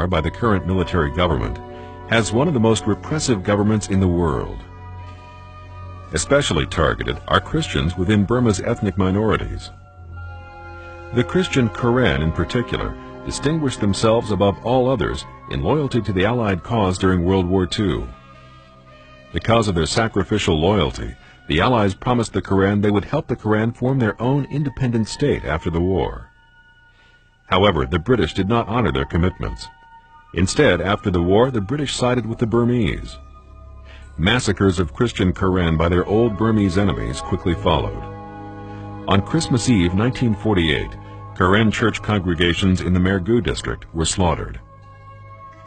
by the current military government, has one of the most repressive governments in the world. Especially targeted are Christians within Burma's ethnic minorities. The Christian Karen in particular distinguished themselves above all others in loyalty to the Allied cause during World War II. Because of their sacrificial loyalty, the Allies promised the Karen they would help the Karen form their own independent state after the war. However, the British did not honor their commitments. Instead, after the war, the British sided with the Burmese. Massacres of Christian Karen by their old Burmese enemies quickly followed. On Christmas Eve 1948, Karen church congregations in the Mergui district were slaughtered.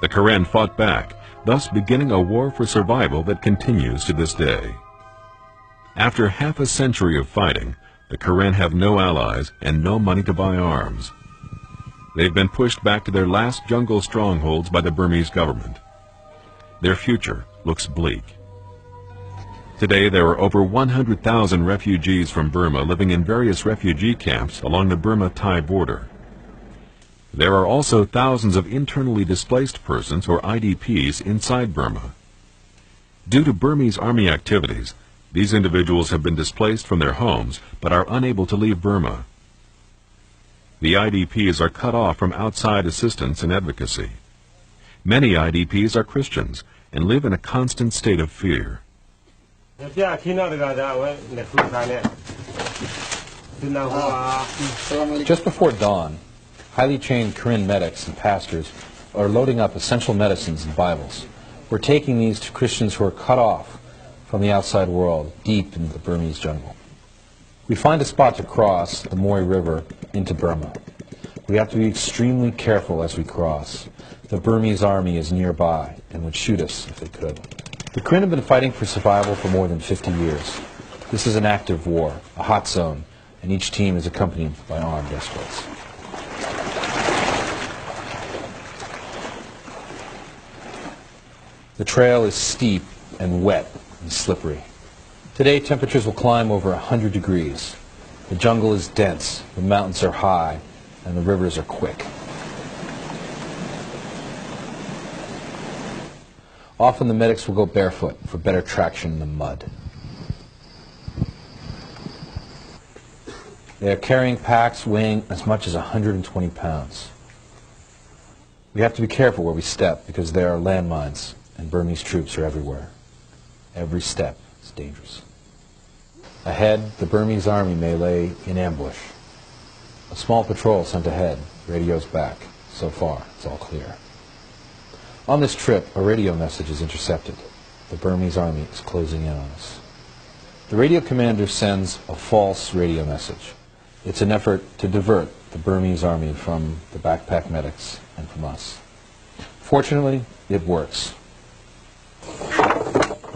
The Karen fought back, thus beginning a war for survival that continues to this day. After half a century of fighting, the Karen have no allies and no money to buy arms. They've been pushed back to their last jungle strongholds by the Burmese government. Their future looks bleak. Today there are over 100,000 refugees from Burma living in various refugee camps along the Burma-Thai border. There are also thousands of internally displaced persons, or IDPs, inside Burma. Due to Burmese army activities, these individuals have been displaced from their homes but are unable to leave Burma. The IDPs are cut off from outside assistance and advocacy. Many IDPs are Christians and live in a constant state of fear. Just before dawn, highly trained Karen medics and pastors are loading up essential medicines and Bibles. We're taking these to Christians who are cut off from the outside world, deep into the Burmese jungle. We find a spot to cross the Moi River into Burma. We have to be extremely careful as we cross. The Burmese army is nearby and would shoot us if they could. The Karen have been fighting for survival for more than 50 years. This is an active war, a hot zone, and each team is accompanied by armed escorts. The trail is steep and wet and slippery. Today, temperatures will climb over 100 degrees. The jungle is dense, the mountains are high, and the rivers are quick. Often the medics will go barefoot for better traction in the mud. They are carrying packs weighing as much as 120 pounds. We have to be careful where we step because there are landmines and Burmese troops are everywhere. Every step is dangerous. Ahead, the Burmese army may lay in ambush. A small patrol sent ahead, radios back. So far, it's all clear. On this trip, a radio message is intercepted. The Burmese army is closing in on us. The radio commander sends a false radio message. It's an effort to divert the Burmese army from the backpack medics and from us. Fortunately, it works.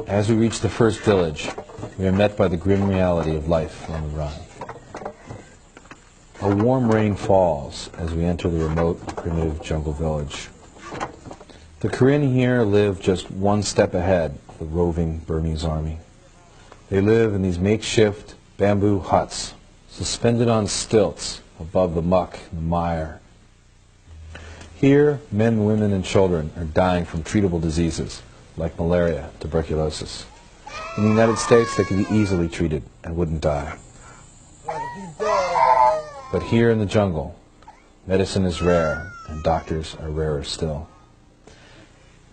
As we reach the first village, we are met by the grim reality of life on the run. A warm rain falls as we enter the remote, primitive jungle village. The Karen here live just one step ahead of the roving Burmese army. They live in these makeshift bamboo huts, suspended on stilts above the muck and the mire. Here, men, women, and children are dying from treatable diseases like malaria, tuberculosis. In the United States, they can be easily treated and wouldn't die. But here in the jungle, medicine is rare and doctors are rarer still.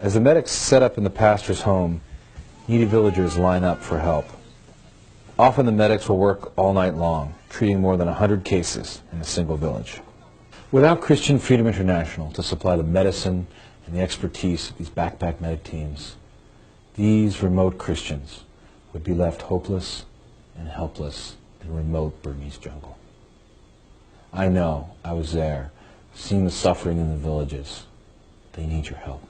As the medics set up in the pastor's home, needy villagers line up for help. Often the medics will work all night long, treating more than 100 cases in a single village. Without Christian Freedom International to supply the medicine and the expertise of these backpack medic teams, these remote Christians would be left hopeless and helpless in remote Burmese jungle. I know, I was there, seeing the suffering in the villages. They need your help.